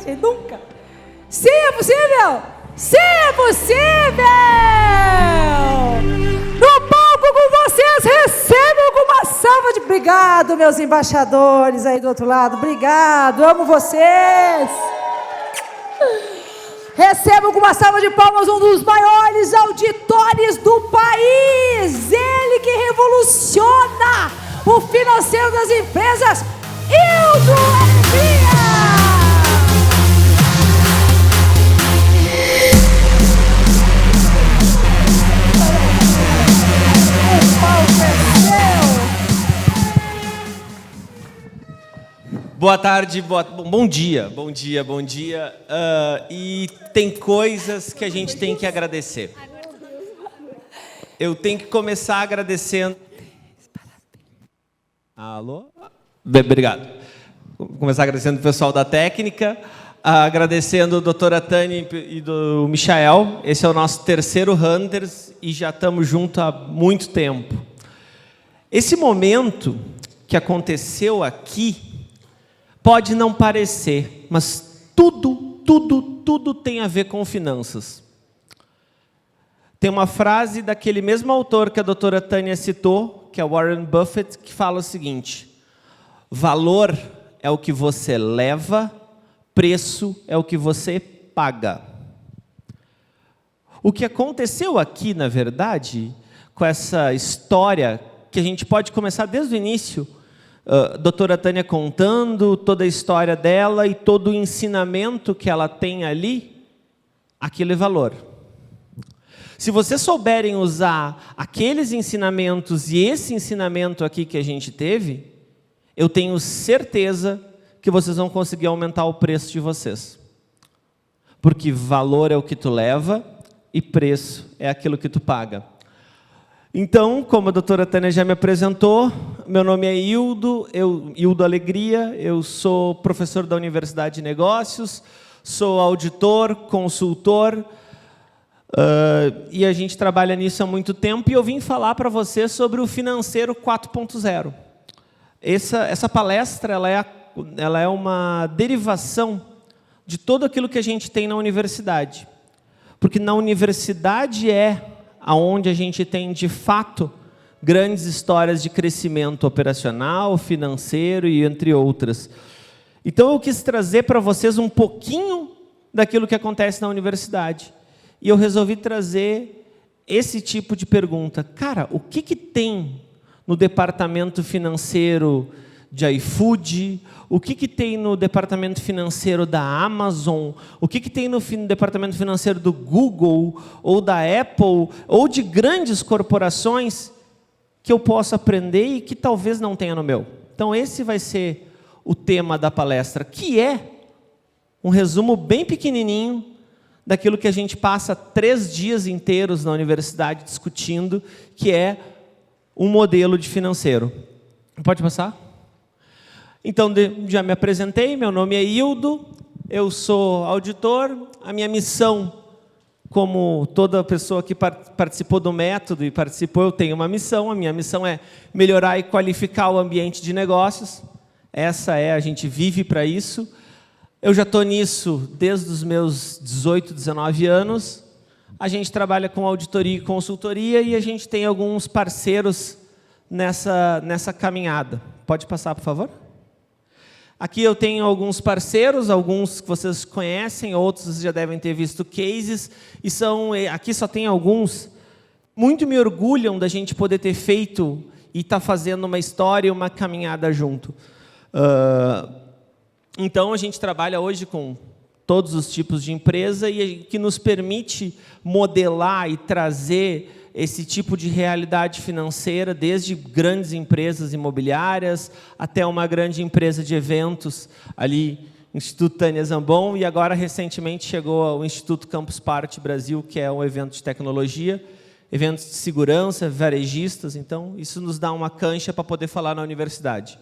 gente, nunca. Sim, é possível! Sim, é possível! No palco com vocês, recebam alguma salva de... Obrigado, meus embaixadores aí do outro lado. Obrigado, amo vocês. Recebam com uma salva de palmas um dos maiores auditores do país. Ele que revoluciona o financeiro das empresas, Hildo Alegria. Boa tarde, bom dia. E tem coisas que a gente tem que agradecer. Eu tenho que começar agradecendo... Alô? Obrigado. Vou começar agradecendo o pessoal da técnica, agradecendo a doutora Tânia e do Michael. Esse é o nosso terceiro Hunters e já estamos juntos há muito tempo. Esse momento que aconteceu aqui pode não parecer, mas tudo tem a ver com finanças. Tem uma frase daquele mesmo autor que a doutora Tânia citou, que é Warren Buffett, que fala o seguinte: valor é o que você leva, preço é o que você paga. O que aconteceu aqui, na verdade, com essa história, que a gente pode começar desde o início, doutora Tânia contando toda a história dela e todo o ensinamento que ela tem ali, aquilo é valor. Se vocês souberem usar aqueles ensinamentos e esse ensinamento aqui que a gente teve, eu tenho certeza que vocês vão conseguir aumentar o preço de vocês. Porque valor é o que tu leva e preço é aquilo que tu paga. Então, como a doutora Tânia já me apresentou, meu nome é Hildo Alegria, eu sou professor da Universidade de Negócios, sou auditor, consultor, e a gente trabalha nisso há muito tempo, e eu vim falar para vocês sobre o Financeiro 4.0. Essa palestra ela é uma derivação de tudo aquilo que a gente tem na universidade. Porque na universidade é aonde a gente tem, de fato, grandes histórias de crescimento operacional, financeiro e entre outras. Então, eu quis trazer para vocês um pouquinho daquilo que acontece na universidade. E eu resolvi trazer esse tipo de pergunta. Cara, o que tem no departamento financeiro de iFood? O que tem no departamento financeiro da Amazon? O que tem no departamento financeiro do Google, ou da Apple, ou de grandes corporações que eu posso aprender e que talvez não tenha no meu? Então, esse vai ser o tema da palestra, que é um resumo bem pequenininho daquilo que a gente passa 3 dias inteiros na universidade discutindo, que é um modelo de financeiro. Pode passar? Então, já me apresentei, meu nome é Hildo, eu sou auditor, a minha missão, como toda pessoa que participou do método e participou, eu tenho uma missão, a minha missão é melhorar e qualificar o ambiente de negócios, a gente vive para isso. Eu já estou nisso desde os meus 18, 19 anos, a gente trabalha com auditoria e consultoria e a gente tem alguns parceiros nessa caminhada. Pode passar, por favor? Aqui eu tenho alguns parceiros, alguns que vocês conhecem, outros vocês já devem ter visto cases, e aqui só tem alguns. Muito me orgulham da gente poder ter feito e estar fazendo uma história e uma caminhada junto. Então, a gente trabalha hoje com todos os tipos de empresa e que nos permite modelar e trazer esse tipo de realidade financeira, desde grandes empresas imobiliárias até uma grande empresa de eventos, ali, Instituto Tânia Zambon, e agora, recentemente, chegou ao Instituto Campus Party Brasil, que é um evento de tecnologia, eventos de segurança, varejistas, então, isso nos dá uma cancha para poder falar na universidade.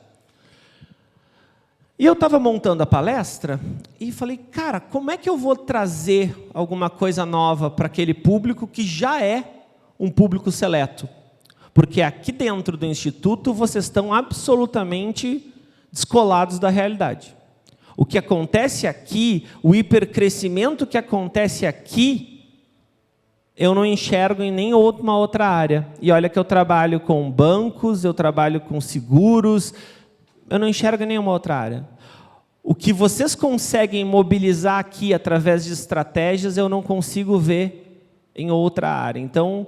E eu estava montando a palestra e falei, cara, como é que eu vou trazer alguma coisa nova para aquele público que já é um público seleto? Porque aqui dentro do Instituto vocês estão absolutamente descolados da realidade. o que acontece aqui, o hipercrescimento que acontece aqui, eu não enxergo em nenhuma outra área. E olha que eu trabalho com bancos, eu trabalho com seguros, eu não enxergo em nenhuma outra área. O que vocês conseguem mobilizar aqui através de estratégias, eu não consigo ver em outra área. Então,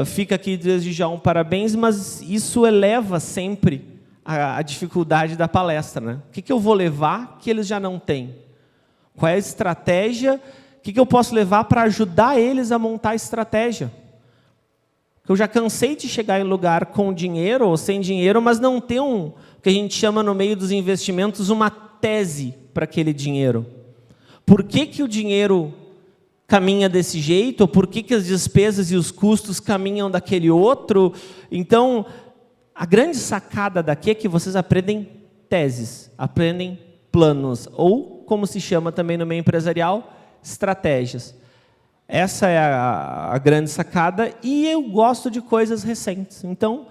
fica aqui desde já um parabéns, mas isso eleva sempre a dificuldade da palestra, né? O que eu vou levar que eles já não têm? Qual é a estratégia? O que eu posso levar para ajudar eles a montar a estratégia? Eu já cansei de chegar em lugar com dinheiro ou sem dinheiro, mas não ter o que a gente chama no meio dos investimentos uma tese para aquele dinheiro. Por que o dinheiro caminha desse jeito? Ou por que as despesas e os custos caminham daquele outro? Então, a grande sacada daqui é que vocês aprendem teses, aprendem planos, ou, como se chama também no meio empresarial, estratégias. Essa é a grande sacada, e eu gosto de coisas recentes. Então,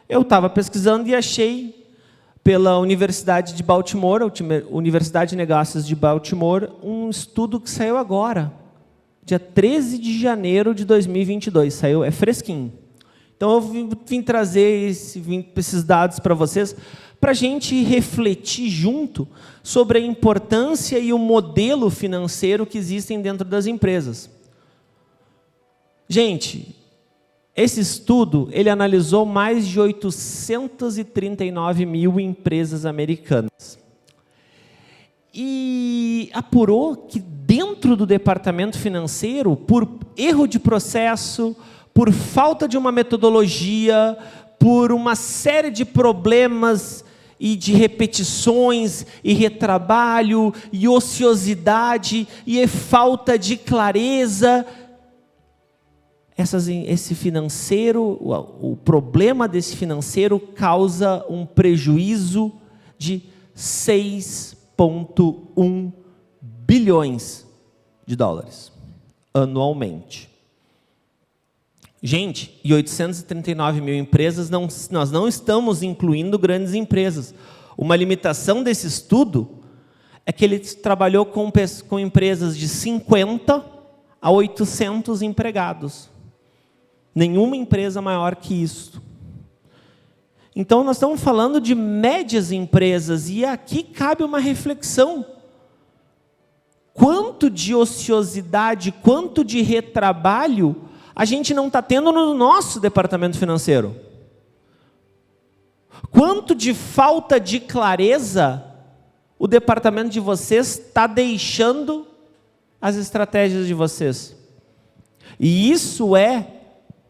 eu estava pesquisando e achei, pela Universidade de Baltimore, Universidade de Negócios de Baltimore, um estudo que saiu agora, dia 13 de janeiro de 2022, saiu, é fresquinho. Então, eu vim trazer esses dados para vocês, para a gente refletir junto sobre a importância e o modelo financeiro que existem dentro das empresas. Gente, esse estudo, ele analisou mais de 839 mil empresas americanas. E apurou que dentro do departamento financeiro, por erro de processo, por falta de uma metodologia, por uma série de problemas e de repetições, e retrabalho, e ociosidade, e falta de clareza, esse financeiro, o problema desse financeiro causa um prejuízo de 6,1 bilhões de dólares anualmente. Gente, e 839 mil empresas, nós não estamos incluindo grandes empresas. Uma limitação desse estudo é que ele trabalhou com empresas de 50 a 800 empregados. Nenhuma empresa maior que isso. Então, nós estamos falando de médias empresas, e aqui cabe uma reflexão. Quanto de ociosidade, quanto de retrabalho a gente não está tendo no nosso departamento financeiro? Quanto de falta de clareza o departamento de vocês está deixando as estratégias de vocês? E isso é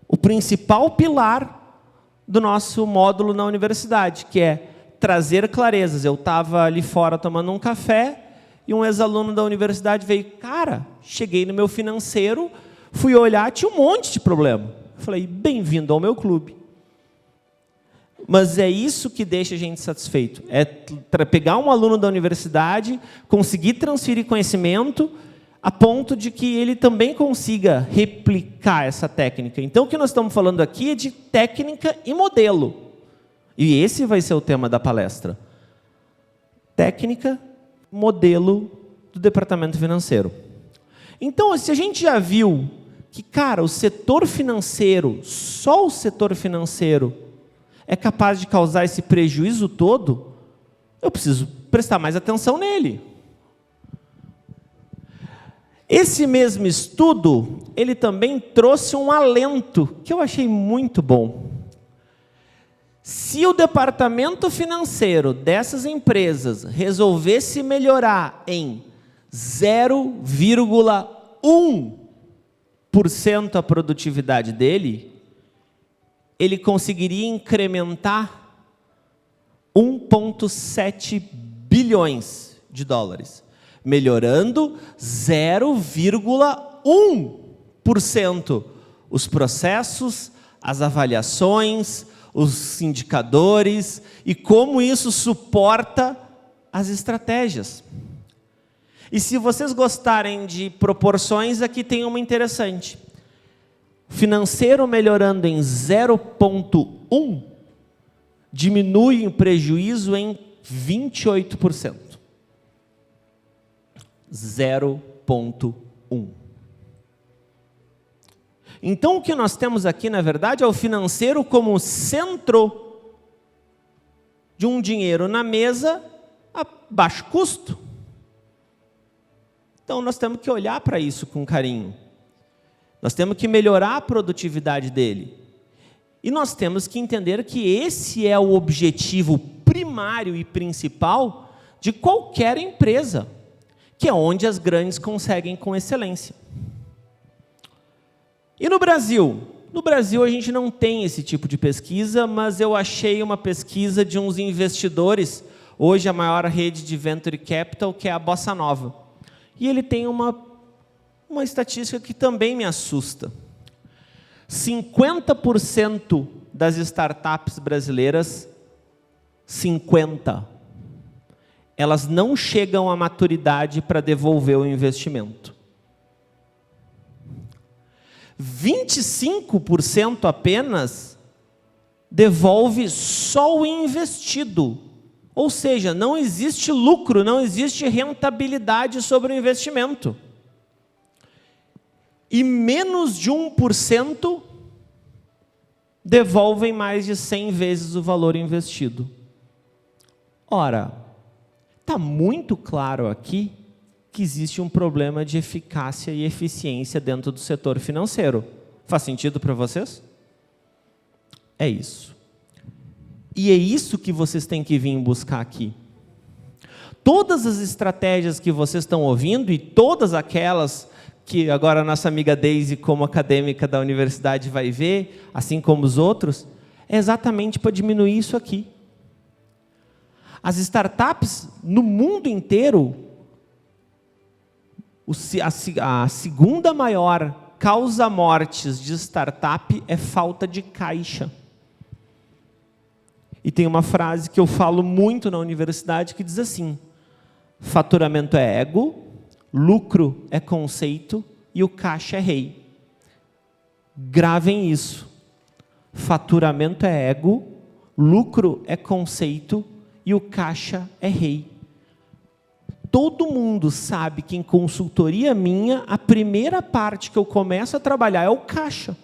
o principal pilar do nosso módulo na universidade, que é trazer clarezas. Eu estava ali fora tomando um café e um ex-aluno da universidade veio, cara, cheguei no meu financeiro, fui olhar, tinha um monte de problema. Eu falei, bem-vindo ao meu clube. Mas é isso que deixa a gente satisfeito. É pegar um aluno da universidade, conseguir transferir conhecimento, a ponto de que ele também consiga replicar essa técnica. Então, o que nós estamos falando aqui é de técnica e modelo. E esse vai ser o tema da palestra. Técnica, modelo do departamento financeiro. Então, se a gente já viu que, cara, o setor financeiro, só o setor financeiro, é capaz de causar esse prejuízo todo, eu preciso prestar mais atenção nele. Esse mesmo estudo, ele também trouxe um alento, que eu achei muito bom. Se o departamento financeiro dessas empresas resolvesse melhorar em 0,1% a produtividade dele, ele conseguiria incrementar 1,7 bilhões de dólares, melhorando 0,1% os processos, as avaliações, os indicadores e como isso suporta as estratégias. E se vocês gostarem de proporções, aqui tem uma interessante. Financeiro melhorando em 0,1 diminui o prejuízo em 28%. 0,1. Então, o que nós temos aqui, na verdade, é o financeiro como centro de um dinheiro na mesa a baixo custo. Então, nós temos que olhar para isso com carinho. Nós temos que melhorar a produtividade dele. E nós temos que entender que esse é o objetivo primário e principal de qualquer empresa, que é onde as grandes conseguem com excelência. E no Brasil? No Brasil a gente não tem esse tipo de pesquisa, mas eu achei uma pesquisa de uns investidores, hoje a maior rede de Venture Capital, que é a Bossa Nova. E ele tem uma estatística que também me assusta. 50% das startups brasileiras, 50%, elas não chegam à maturidade para devolver o investimento. 25% apenas devolve só o investido. Ou seja, não existe lucro, não existe rentabilidade sobre o investimento. E menos de 1% devolvem mais de 100 vezes o valor investido. Ora, está muito claro aqui que existe um problema de eficácia e eficiência dentro do setor financeiro. Faz sentido para vocês? É isso. E é isso que vocês têm que vir buscar aqui. Todas as estratégias que vocês estão ouvindo e todas aquelas que agora a nossa amiga Daisy, como acadêmica da universidade, vai ver, assim como os outros, é exatamente para diminuir isso aqui. As startups no mundo inteiro, a segunda maior causa mortes de startup é falta de caixa. E tem uma frase que eu falo muito na universidade que diz assim: faturamento é ego, lucro é conceito e o caixa é rei. Gravem isso. Faturamento é ego, lucro é conceito e o caixa é rei. Todo mundo sabe que em consultoria minha, a primeira parte que eu começo a trabalhar é o caixa.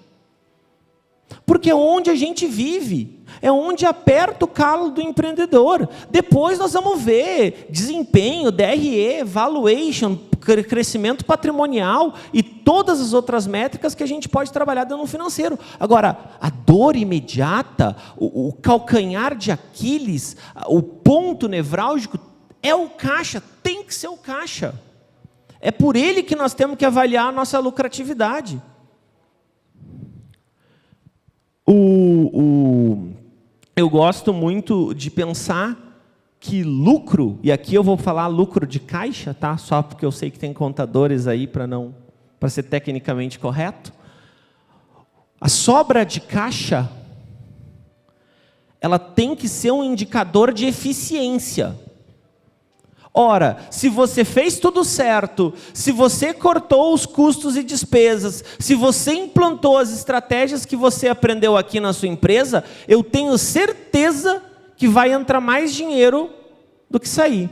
Porque é onde a gente vive, é onde aperta o calo do empreendedor. Depois nós vamos ver desempenho, DRE, valuation, crescimento patrimonial e todas as outras métricas que a gente pode trabalhar dentro do financeiro. Agora, a dor imediata, o calcanhar de Aquiles, o ponto nevrálgico é o caixa, tem que ser o caixa. É por ele que nós temos que avaliar a nossa lucratividade. Eu gosto muito de pensar que lucro, e aqui eu vou falar lucro de caixa, tá? Só porque eu sei que tem contadores aí para ser tecnicamente correto. A sobra de caixa, ela tem que ser um indicador de eficiência. Ora, se você fez tudo certo, se você cortou os custos e despesas, se você implantou as estratégias que você aprendeu aqui na sua empresa, eu tenho certeza que vai entrar mais dinheiro do que sair.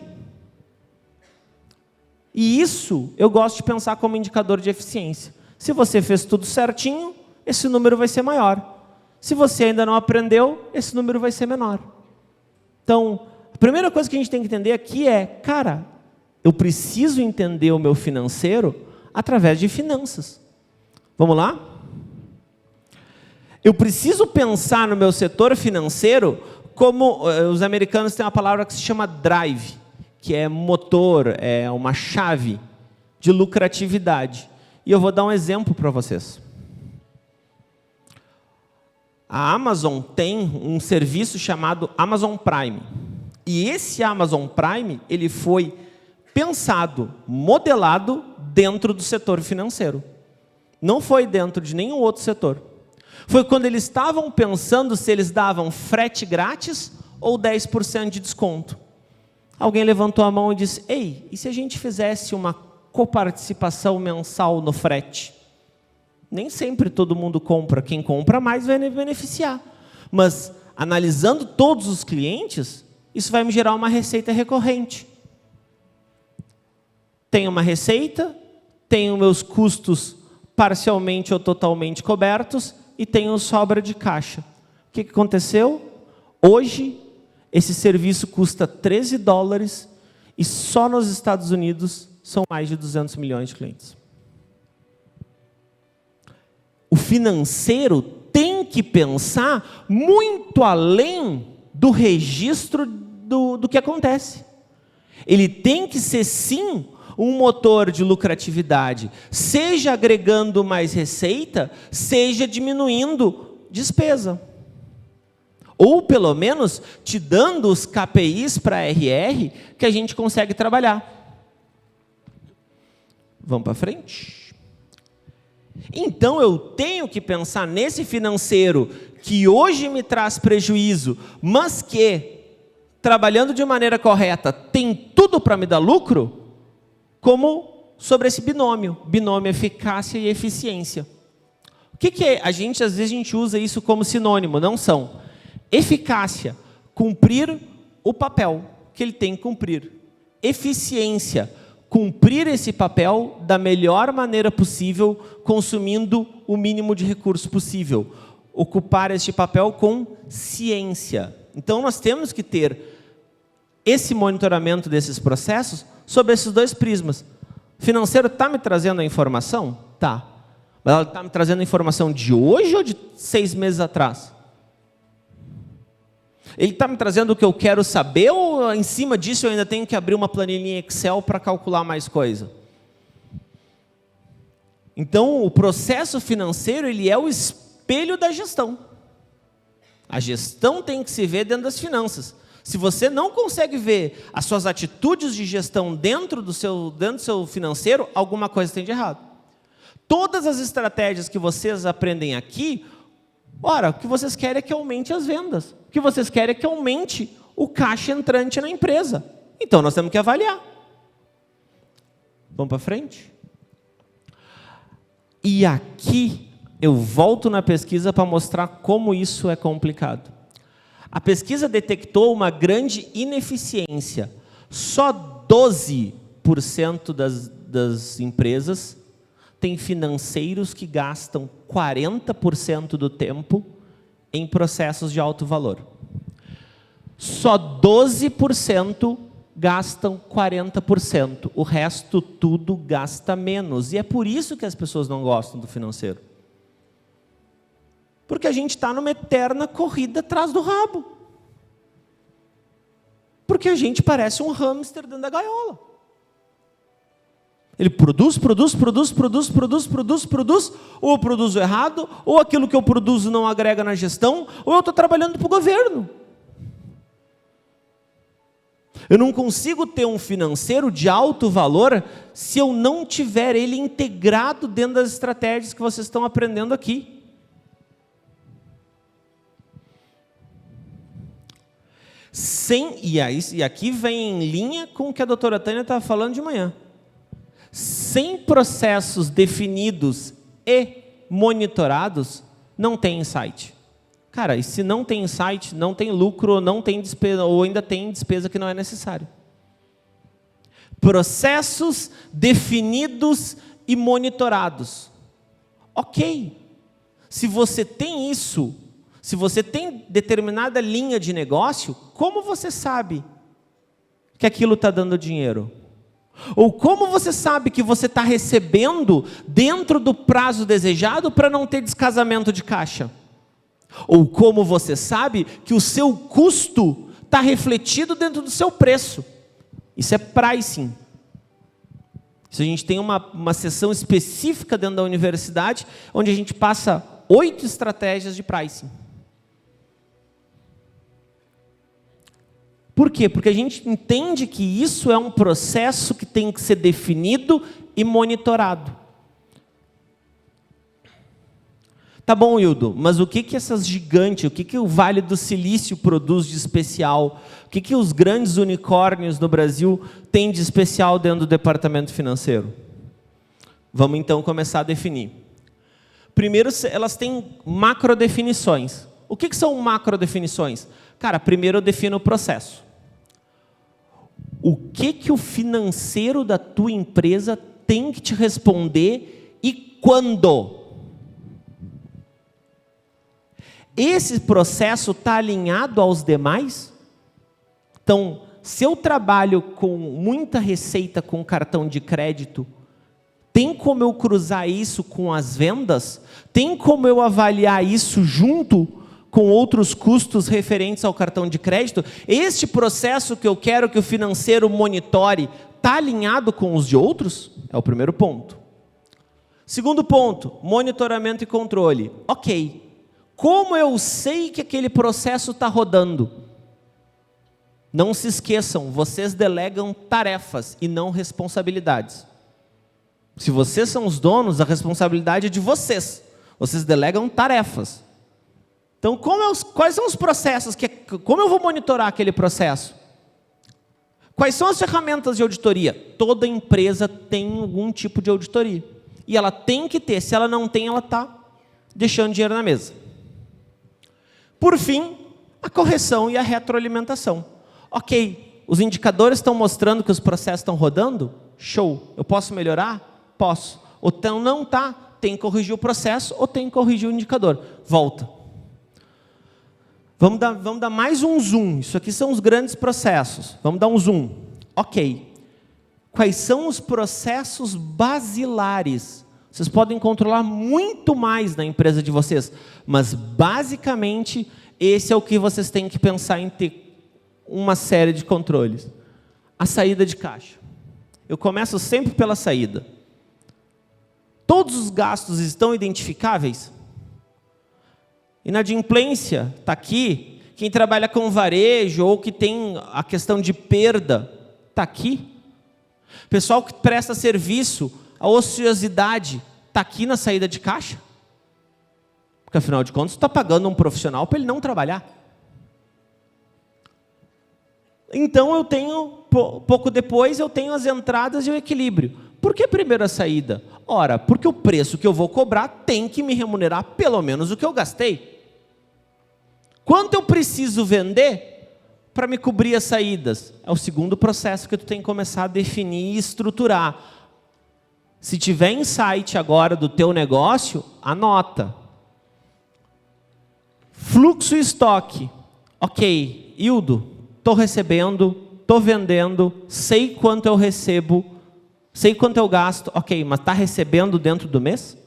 E isso eu gosto de pensar como indicador de eficiência. Se você fez tudo certinho, esse número vai ser maior. Se você ainda não aprendeu, esse número vai ser menor. Então, a primeira coisa que a gente tem que entender aqui é, cara, eu preciso entender o meu financeiro através de finanças. Vamos lá? Eu preciso pensar no meu setor financeiro como os americanos têm uma palavra que se chama drive, que é motor, é uma chave de lucratividade. E eu vou dar um exemplo para vocês. A Amazon tem um serviço chamado Amazon Prime. E esse Amazon Prime, ele foi pensado, modelado dentro do setor financeiro. Não foi dentro de nenhum outro setor. Foi quando eles estavam pensando se eles davam frete grátis ou 10% de desconto. Alguém levantou a mão e disse, ei, e se a gente fizesse uma coparticipação mensal no frete? Nem sempre todo mundo compra. Quem compra mais vai beneficiar. Mas, analisando todos os clientes, isso vai me gerar uma receita recorrente. tenho uma receita, tenho meus custos parcialmente ou totalmente cobertos e tenho sobra de caixa. O que aconteceu? Hoje, esse serviço custa $13 e só nos Estados Unidos são mais de 200 milhões de clientes. O financeiro tem que pensar muito além do registro do que acontece. Ele tem que ser, sim, um motor de lucratividade, seja agregando mais receita, seja diminuindo despesa. Ou, pelo menos, te dando os KPIs para a RR que a gente consegue trabalhar. Vamos para frente? Então, eu tenho que pensar nesse financeiro que hoje me traz prejuízo, mas que, trabalhando de maneira correta, tem tudo para me dar lucro, como sobre esse binômio eficácia e eficiência. O que é? Às vezes a gente usa isso como sinônimo, não são. Eficácia, cumprir o papel que ele tem que cumprir. Eficiência, cumprir esse papel da melhor maneira possível, consumindo o mínimo de recurso possível. Ocupar este papel com ciência. Então, nós temos que ter esse monitoramento desses processos sobre esses dois prismas. O financeiro está me trazendo a informação? Tá. Mas ela está me trazendo a informação de hoje ou de 6 meses atrás? Ele está me trazendo o que eu quero saber ou em cima disso eu ainda tenho que abrir uma planilhinha Excel para calcular mais coisa? Então, o processo financeiro ele é o espelho da gestão. A gestão tem que se ver dentro das finanças. Se você não consegue ver as suas atitudes de gestão dentro do seu financeiro, alguma coisa tem de errado. Todas as estratégias que vocês aprendem aqui, ora, o que vocês querem é que aumente as vendas. O que vocês querem é que aumente o caixa entrante na empresa. Então, nós temos que avaliar. Vamos para frente? E aqui, eu volto na pesquisa para mostrar como isso é complicado. A pesquisa detectou uma grande ineficiência. Só 12% das empresas têm financeiros que gastam 40% do tempo em processos de alto valor. Só 12% gastam 40%. O resto tudo gasta menos. E é por isso que as pessoas não gostam do financeiro. Porque a gente está numa eterna corrida atrás do rabo. Porque a gente parece um hamster dentro da gaiola. Ele produz, ou eu produzo errado, ou aquilo que eu produzo não agrega na gestão, ou eu estou trabalhando para o governo. Eu não consigo ter um financeiro de alto valor se eu não tiver ele integrado dentro das estratégias que vocês estão aprendendo aqui. E aqui vem em linha com o que a doutora Tânia estava falando de manhã. Sem processos definidos e monitorados, não tem insight. Cara, e se não tem insight, não tem lucro, não tem despesa, ou ainda tem despesa que não é necessária. Processos definidos e monitorados. Ok. Se você tem isso, se você tem determinada linha de negócio, como você sabe que aquilo está dando dinheiro? Ou como você sabe que você está recebendo dentro do prazo desejado para não ter descasamento de caixa? Ou como você sabe que o seu custo está refletido dentro do seu preço? Isso é pricing. Isso a gente tem uma sessão específica dentro da universidade, onde a gente passa 8 estratégias de pricing. Por quê? Porque a gente entende que isso é um processo que tem que ser definido e monitorado. Tá bom, Hildo, mas o que essas gigantes, o que o Vale do Silício produz de especial? O que os grandes unicórnios no Brasil têm de especial dentro do departamento financeiro? Vamos então começar a definir. Primeiro, elas têm macrodefinições. O que são macrodefinições? Cara, primeiro eu defino o processo. o que o financeiro da tua empresa tem que te responder e quando. Esse processo está alinhado aos demais? Então, se eu trabalho com muita receita com cartão de crédito, tem como eu cruzar isso com as vendas? Tem como eu avaliar isso junto com outros custos referentes ao cartão de crédito? Este processo que eu quero que o financeiro monitore, está alinhado com os de outros? É o primeiro ponto. Segundo ponto, monitoramento e controle. Ok, como eu sei que aquele processo está rodando? Não se esqueçam, vocês delegam tarefas e não responsabilidades. Se vocês são os donos, a responsabilidade é de vocês. Vocês delegam tarefas. Então, quais são os processos? Como eu vou monitorar aquele processo? Quais são as ferramentas de auditoria? Toda empresa tem algum tipo de auditoria. E ela tem que ter. Se ela não tem, ela está deixando dinheiro na mesa. Por fim, a correção e a retroalimentação. Ok, os indicadores estão mostrando que os processos estão rodando? Show. Eu posso melhorar? Posso. Ou então não está, tem que corrigir o processo ou tem que corrigir o indicador. Volta. Vamos dar mais um zoom. Isso aqui são os grandes processos. Vamos dar um zoom. Ok. Quais são os processos basilares? Vocês podem controlar muito mais na empresa de vocês, mas basicamente esse é o que vocês têm que pensar em ter uma série de controles. A saída de caixa. Eu começo sempre pela saída. Todos os gastos estão identificáveis? Inadimplência está aqui. Quem trabalha com varejo ou que tem a questão de perda, está aqui. Pessoal que presta serviço, a ociosidade, está aqui na saída de caixa. Porque afinal de contas, você está pagando um profissional para ele não trabalhar. Então eu tenho, pouco depois, eu tenho as entradas e o equilíbrio. Por que primeiro a saída? Ora, porque o preço que eu vou cobrar tem que me remunerar pelo menos o que eu gastei. Quanto eu preciso vender para me cobrir as saídas? É o segundo processo que tu tem que começar a definir e estruturar. Se tiver insight agora do teu negócio, anota. Fluxo e estoque. Ok, Hildo, estou recebendo, estou vendendo, sei quanto eu recebo, sei quanto eu gasto. Ok, mas está recebendo dentro do mês?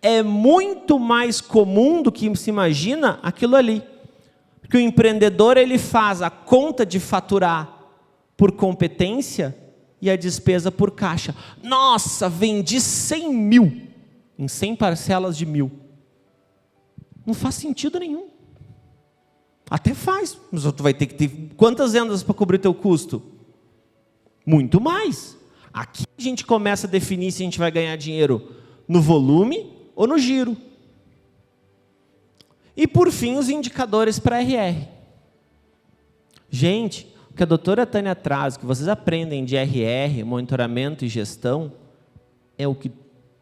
É muito mais comum do que se imagina aquilo ali. Porque o empreendedor ele faz a conta de faturar por competência e a despesa por caixa. Nossa, vendi 100 mil em 100 parcelas de 1.000. Não faz sentido nenhum. Até faz, mas tu vai ter que ter quantas vendas para cobrir teu custo? Muito mais. Aqui a gente começa a definir se a gente vai ganhar dinheiro no volume ou no giro. E por fim, os indicadores para RR. Gente, o que a doutora Tânia traz, o que vocês aprendem de RR, monitoramento e gestão, é o que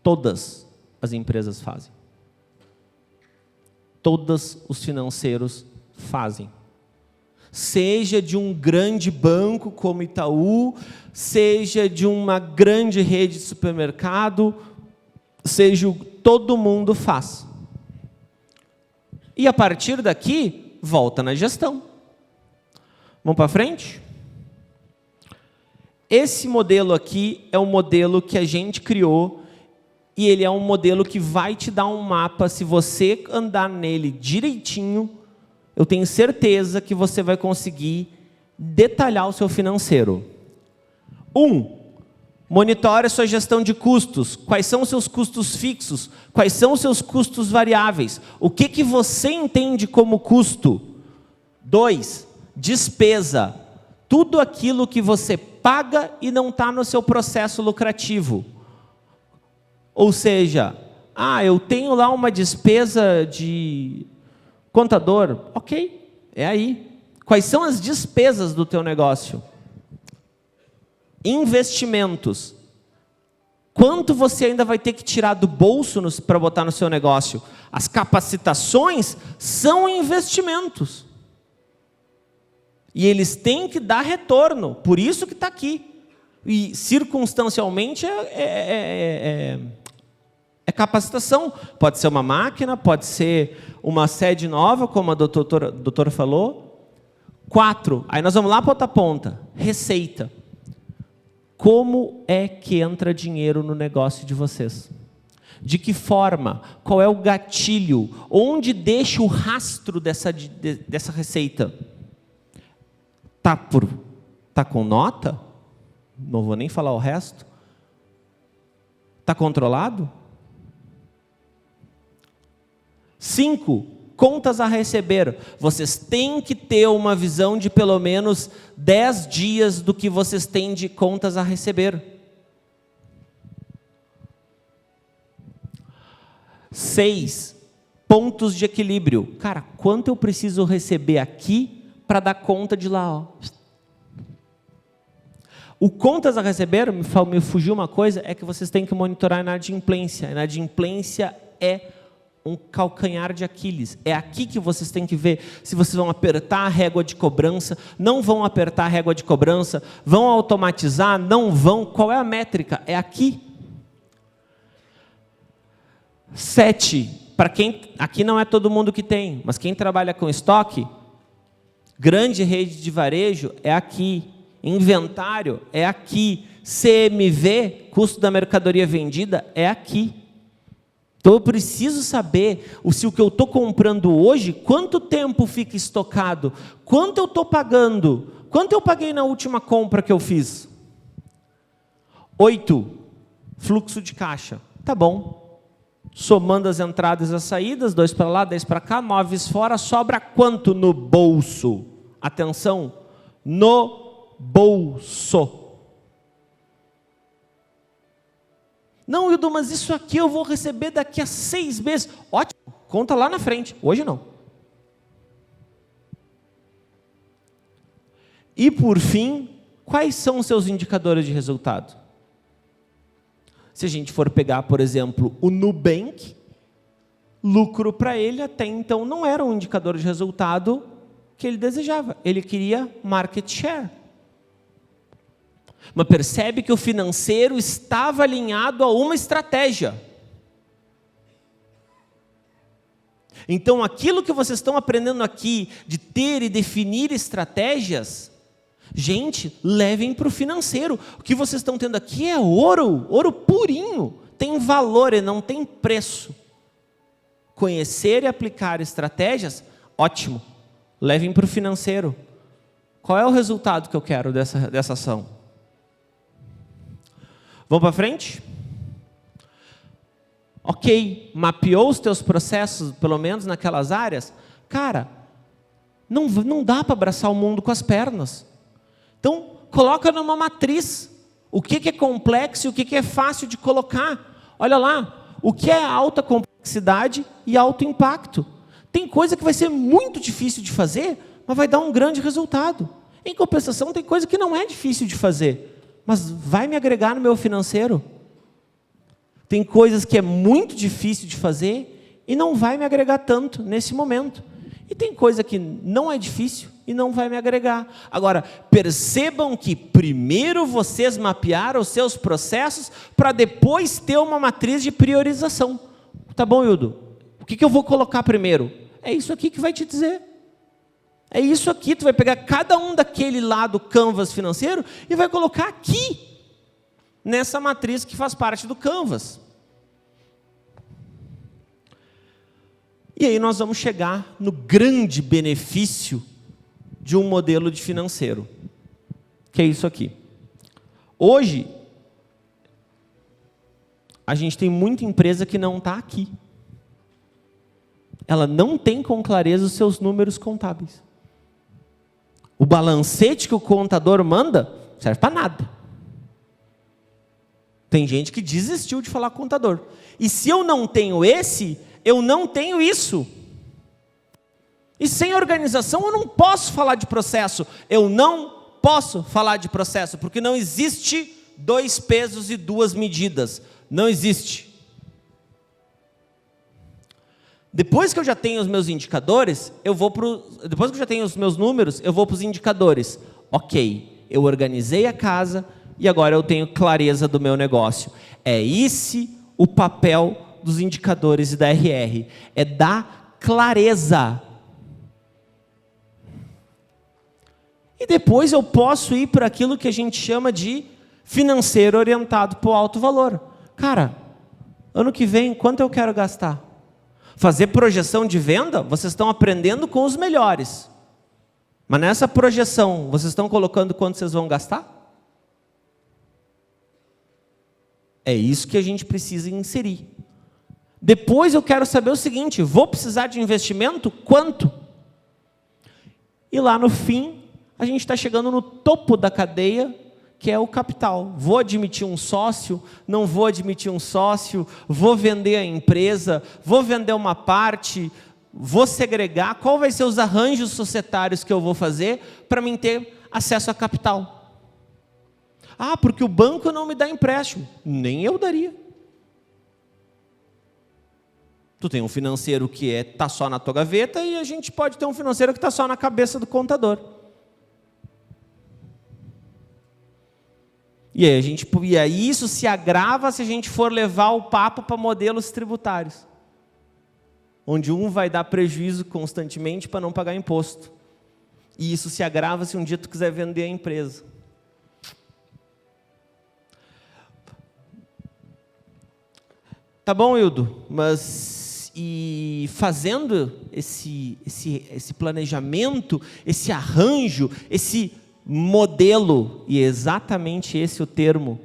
todas as empresas fazem. Todos os financeiros fazem. Seja de um grande banco como Itaú, seja de uma grande rede de supermercado, todo mundo faz. E a partir daqui, volta na gestão. Vamos para frente? Esse modelo aqui é um modelo que a gente criou e ele é um modelo que vai te dar um mapa. Se você andar nele direitinho, eu tenho certeza que você vai conseguir detalhar o seu financeiro. 1. Monitore a sua gestão de custos. Quais são os seus custos fixos? Quais são os seus custos variáveis? O que você entende como custo? 2. Despesa. Tudo aquilo que você paga e não está no seu processo lucrativo. Ou seja, eu tenho lá uma despesa de contador. Ok, é aí. Quais são as despesas do teu negócio? Investimentos. Quanto você ainda vai ter que tirar do bolso para botar no seu negócio? As capacitações são investimentos. E eles têm que dar retorno, por isso que está aqui. E circunstancialmente é capacitação. Pode ser uma máquina, pode ser uma sede nova, como a doutora falou. 4, aí nós vamos lá para outra ponta, receita. Como é que entra dinheiro no negócio de vocês? De que forma? Qual é o gatilho? Onde deixa o rastro dessa receita? Tá com nota? Não vou nem falar o resto. Está controlado? 5, contas a receber. Vocês têm que ter uma visão de pelo menos 10 dias do que vocês têm de contas a receber. 6, pontos de equilíbrio. Cara, quanto eu preciso receber aqui para dar conta de lá? Ó. O contas a receber, me fugiu uma coisa, é que vocês têm que monitorar a inadimplência. A inadimplência é um calcanhar de Aquiles. É aqui que vocês têm que ver se vocês vão apertar a régua de cobrança, não vão apertar a régua de cobrança, vão automatizar, não vão. Qual é a métrica? É aqui. 7, para quem, aqui não é todo mundo que tem, mas quem trabalha com estoque, grande rede de varejo é aqui. Inventário é aqui, CMV, custo da mercadoria vendida, é aqui. Então eu preciso saber se o que eu estou comprando hoje, quanto tempo fica estocado, quanto eu estou pagando, quanto eu paguei na última compra que eu fiz. 8, fluxo de caixa. Tá bom. Somando as entradas e as saídas, 2 para lá, 10 para cá, 9 fora, sobra quanto no bolso? Atenção, no bolso. Não, Hildo, mas isso aqui eu vou receber daqui a 6 meses. Ótimo, conta lá na frente. Hoje não. E por fim, quais são os seus indicadores de resultado? Se a gente for pegar, por exemplo, o Nubank, lucro para ele até então não era um indicador de resultado que ele desejava. Ele queria market share. Mas percebe que o financeiro estava alinhado a uma estratégia. Então, aquilo que vocês estão aprendendo aqui, de ter e definir estratégias, gente, levem para o financeiro. O que vocês estão tendo aqui é ouro, ouro purinho. Tem valor e não tem preço. Conhecer e aplicar estratégias, ótimo. Levem para o financeiro. Qual é o resultado que eu quero dessa ação? Vamos para frente? Ok, mapeou os teus processos, pelo menos naquelas áreas? Cara, não dá para abraçar o mundo com as pernas. Então, coloca numa matriz. O que é complexo e o que é fácil de colocar. Olha lá, o que é alta complexidade e alto impacto. Tem coisa que vai ser muito difícil de fazer, mas vai dar um grande resultado. Em compensação, tem coisa que não é difícil de fazer, mas vai me agregar no meu financeiro. Tem coisas que é muito difícil de fazer e não vai me agregar tanto nesse momento. E tem coisa que não é difícil e não vai me agregar. Agora, percebam que primeiro vocês mapearam os seus processos para depois ter uma matriz de priorização. Tá bom, Hildo? O que eu vou colocar primeiro? É isso aqui que vai te dizer. É isso aqui, tu vai pegar cada um daquele lado canvas financeiro e vai colocar aqui, nessa matriz que faz parte do canvas. E aí nós vamos chegar no grande benefício de um modelo de financeiro, que é isso aqui. Hoje, a gente tem muita empresa que não está aqui. Ela não tem com clareza os seus números contábeis. O balancete que o contador manda serve para nada. Tem gente que desistiu de falar com o contador. E se eu não tenho esse, eu não tenho isso. E sem organização eu não posso falar de processo. Eu não posso falar de processo, porque não existe 2 pesos e 2 medidas. Não existe. Depois que eu já tenho os meus indicadores, depois que eu já tenho os meus números, eu vou para os indicadores. Ok, eu organizei a casa e agora eu tenho clareza do meu negócio. É esse o papel dos indicadores e da RR. É dar clareza. E depois eu posso ir para aquilo que a gente chama de financeiro orientado para o alto valor. Cara, ano que vem, quanto eu quero gastar? Fazer projeção de venda, vocês estão aprendendo com os melhores. Mas nessa projeção, vocês estão colocando quanto vocês vão gastar? É isso que a gente precisa inserir. Depois eu quero saber o seguinte, vou precisar de investimento? Quanto? E lá no fim, a gente está chegando no topo da cadeia, que é o capital. Vou admitir um sócio? Não vou admitir um sócio? Vou vender a empresa? Vou vender uma parte? Vou segregar? Qual vai ser os arranjos societários que eu vou fazer para mim ter acesso a capital? Ah, porque o banco não me dá empréstimo. Nem eu daria. Tu tem um financeiro que está só na tua gaveta e a gente pode ter um financeiro que está só na cabeça do contador. E aí isso se agrava se a gente for levar o papo para modelos tributários, onde um vai dar prejuízo constantemente para não pagar imposto. E isso se agrava se um dia tu quiser vender a empresa. Tá bom, Hildo, mas e fazendo esse planejamento, esse arranjo, esse modelo, e é exatamente esse o termo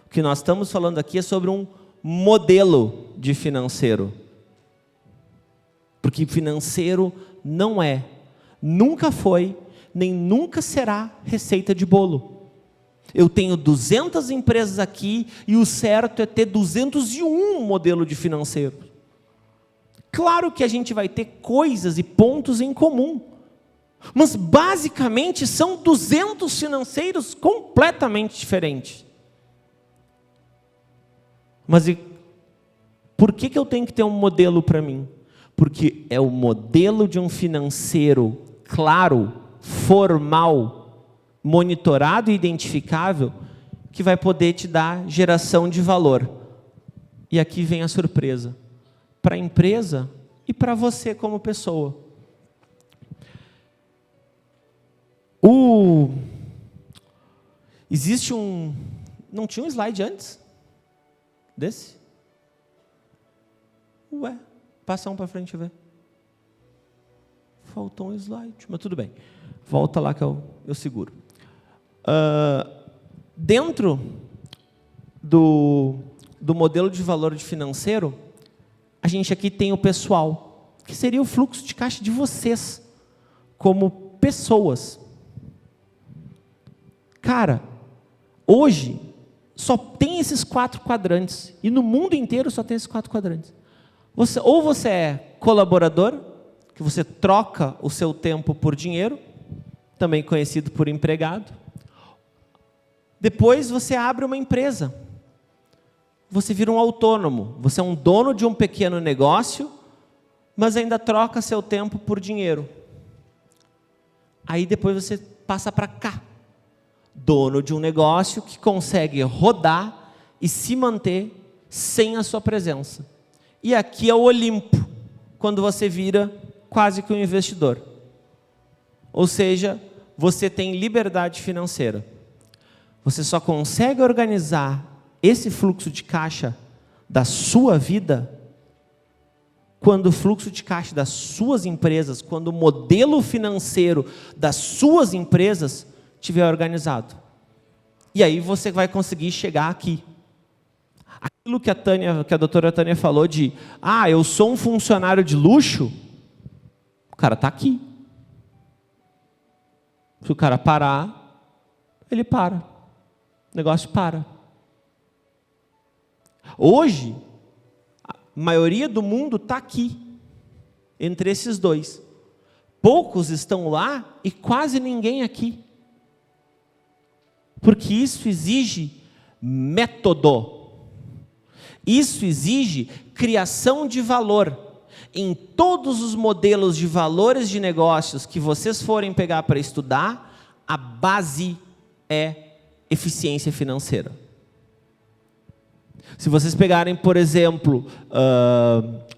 que nós estamos falando aqui, é sobre um modelo de financeiro. Porque financeiro não é, nunca foi, nem nunca será receita de bolo. Eu tenho 200 empresas aqui e o certo é ter 201 modelo de financeiro. Claro que a gente vai ter coisas e pontos em comum, mas basicamente são 200 financeiros completamente diferentes. Mas por que eu tenho que ter um modelo para mim? Porque é o modelo de um financeiro claro, formal, monitorado e identificável que vai poder te dar geração de valor. E aqui vem a surpresa. Para a empresa e para você como pessoa. Existe um... Não tinha um slide antes? Desse? Ué, passa um para frente e vê. Faltou um slide, mas tudo bem. Volta lá que eu seguro. Dentro do modelo de valor de financeiro, a gente aqui tem o pessoal, que seria o fluxo de caixa de vocês, como pessoas. Cara, hoje só tem esses 4 quadrantes, e no mundo inteiro só tem esses 4 quadrantes. Ou você é colaborador, que você troca o seu tempo por dinheiro, também conhecido por empregado. Depois você abre uma empresa. Você vira um autônomo. Você é um dono de um pequeno negócio, mas ainda troca seu tempo por dinheiro. Aí depois você passa para cá. Dono de um negócio que consegue rodar e se manter sem a sua presença. E aqui é o Olimpo, quando você vira quase que um investidor. Ou seja, você tem liberdade financeira. Você só consegue organizar esse fluxo de caixa da sua vida quando o fluxo de caixa das suas empresas, quando o modelo financeiro das suas empresas estiver organizado. E aí você vai conseguir chegar aqui. Aquilo que a doutora Tânia falou de, eu sou um funcionário de luxo, o cara está aqui. Se o cara parar, ele para. O negócio para. Hoje, a maioria do mundo está aqui, entre esses dois. Poucos estão lá e quase ninguém aqui. Porque isso exige método. Isso exige criação de valor. Em todos os modelos de valores de negócios que vocês forem pegar para estudar, a base é eficiência financeira. Se vocês pegarem, por exemplo,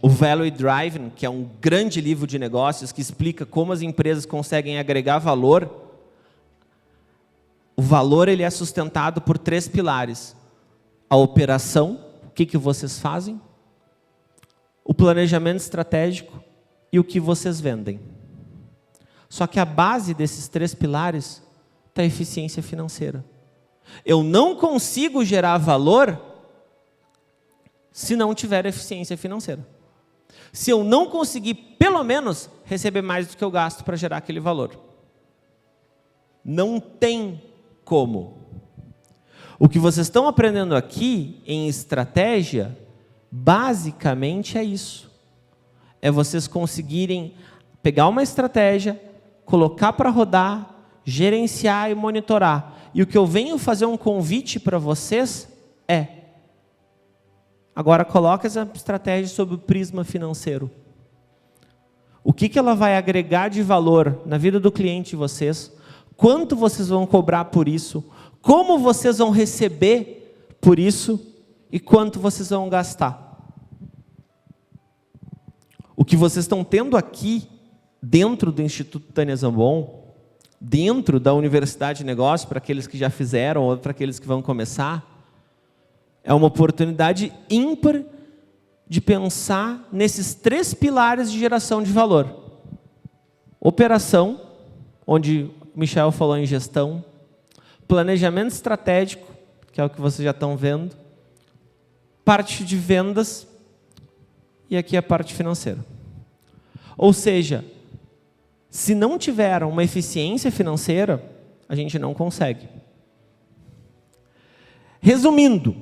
o Value Driving, que é um grande livro de negócios que explica como as empresas conseguem agregar valor, o valor ele é sustentado por 3 pilares. A operação, o que vocês fazem, o planejamento estratégico e o que vocês vendem. Só que a base desses 3 pilares está a eficiência financeira. Eu não consigo gerar valor se não tiver eficiência financeira. Se eu não conseguir, pelo menos, receber mais do que eu gasto para gerar aquele valor. Não tem como. O que vocês estão aprendendo aqui em estratégia, basicamente é isso. É vocês conseguirem pegar uma estratégia, colocar para rodar, gerenciar e monitorar. E o que eu venho fazer um convite para vocês é: agora coloque essa estratégia sob o prisma financeiro. O que ela vai agregar de valor na vida do cliente de vocês? Quanto vocês vão cobrar por isso? Como vocês vão receber por isso? E quanto vocês vão gastar? O que vocês estão tendo aqui, dentro do Instituto Tânia Zambon, dentro da Universidade de Negócios, para aqueles que já fizeram ou para aqueles que vão começar, é uma oportunidade ímpar de pensar nesses 3 pilares de geração de valor. Operação, onde o Michel falou em gestão. Planejamento estratégico, que é o que vocês já estão vendo. Parte de vendas. E aqui a parte financeira. Ou seja, se não tiver uma eficiência financeira, a gente não consegue. Resumindo,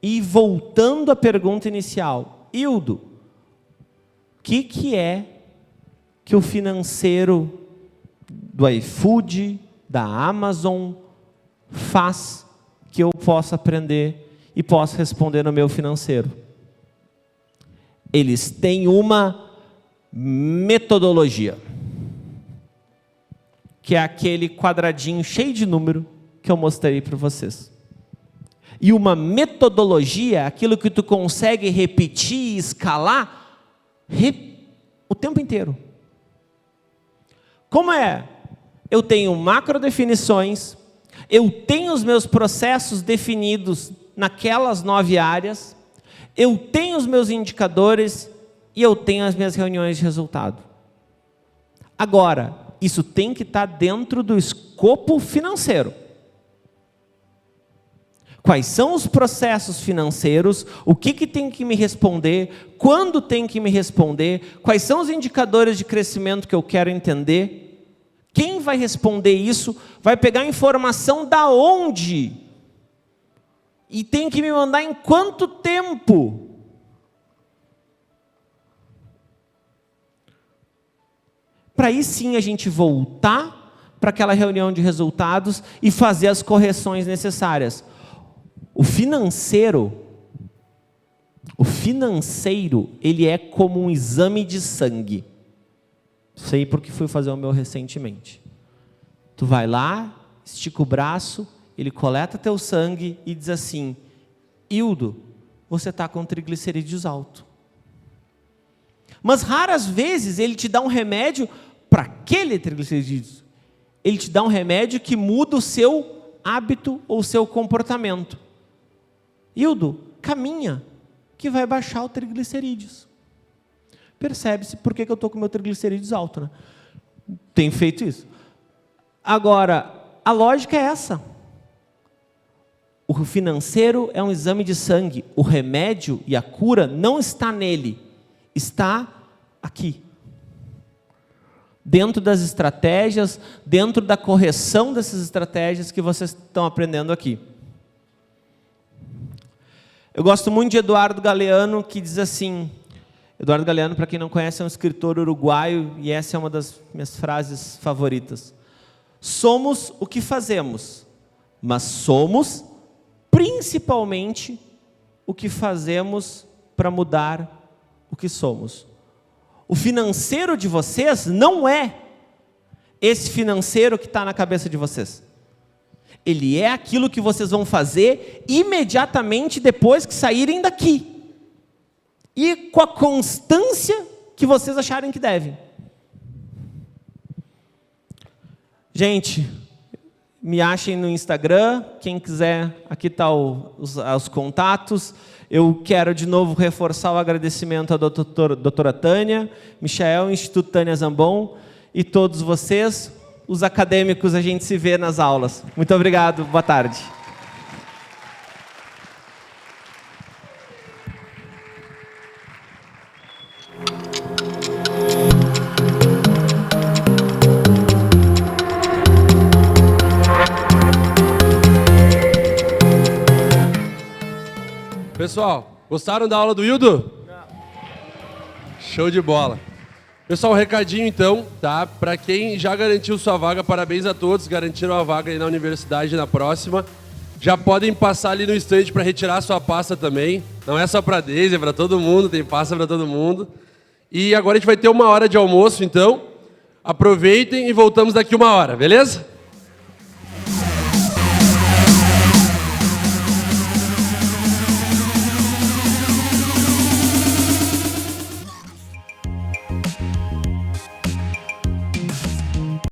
e voltando à pergunta inicial, Hildo, o que é que o financeiro do iFood, da Amazon, faz que eu possa aprender e possa responder no meu financeiro? Eles têm uma metodologia, que é aquele quadradinho cheio de número que eu mostrei para vocês. E uma metodologia, aquilo que tu consegue repetir e escalar o tempo inteiro. Como é? Eu tenho macro definições, eu tenho os meus processos definidos naquelas 9 áreas, eu tenho os meus indicadores e eu tenho as minhas reuniões de resultado. Agora, isso tem que estar dentro do escopo financeiro. Quais são os processos financeiros, o que tem que me responder, quando tem que me responder, quais são os indicadores de crescimento que eu quero entender, quem vai responder isso, vai pegar informação da onde, e tem que me mandar em quanto tempo. Para aí sim a gente voltar para aquela reunião de resultados e fazer as correções necessárias. O financeiro, ele é como um exame de sangue. Sei porque fui fazer o meu recentemente. Tu vai lá, estica o braço, ele coleta teu sangue e diz assim: Hildo, você está com triglicerídeos alto. Mas raras vezes ele te dá um remédio para aquele triglicerídeos. Ele te dá um remédio que muda o seu hábito ou o seu comportamento. Hildo, caminha, que vai baixar o triglicerídeos. Percebe-se por que eu estou com o meu triglicerídeos alto, né? Tenho feito isso. Agora, a lógica é essa. O financeiro é um exame de sangue. O remédio e a cura não está nele. Está aqui. Dentro das estratégias, dentro da correção dessas estratégias que vocês estão aprendendo aqui. Eu gosto muito de Eduardo Galeano, que diz assim... Eduardo Galeano, para quem não conhece, é um escritor uruguaio, e essa é uma das minhas frases favoritas. Somos o que fazemos, mas somos principalmente o que fazemos para mudar o que somos. O financeiro de vocês não é esse financeiro que está na cabeça de vocês. Ele é aquilo que vocês vão fazer imediatamente depois que saírem daqui. E com a constância que vocês acharem que devem. Gente, me achem no Instagram, quem quiser, aqui estão os contatos. Eu quero de novo reforçar o agradecimento à doutora Tânia, Michael, Instituto Tânia Zambon e todos vocês. Os acadêmicos, a gente se vê nas aulas. Muito obrigado, boa tarde. Pessoal, gostaram da aula do Hildo? Não. Show de bola. Pessoal, um recadinho então, tá? Para quem já garantiu sua vaga, parabéns a todos, garantiram a vaga aí na universidade na próxima. Já podem passar ali no stand para retirar sua pasta também. Não é só para a Deise, é para todo mundo, tem pasta para todo mundo. E agora a gente vai ter 1 hora de almoço, então. Aproveitem e voltamos daqui 1 hora, beleza?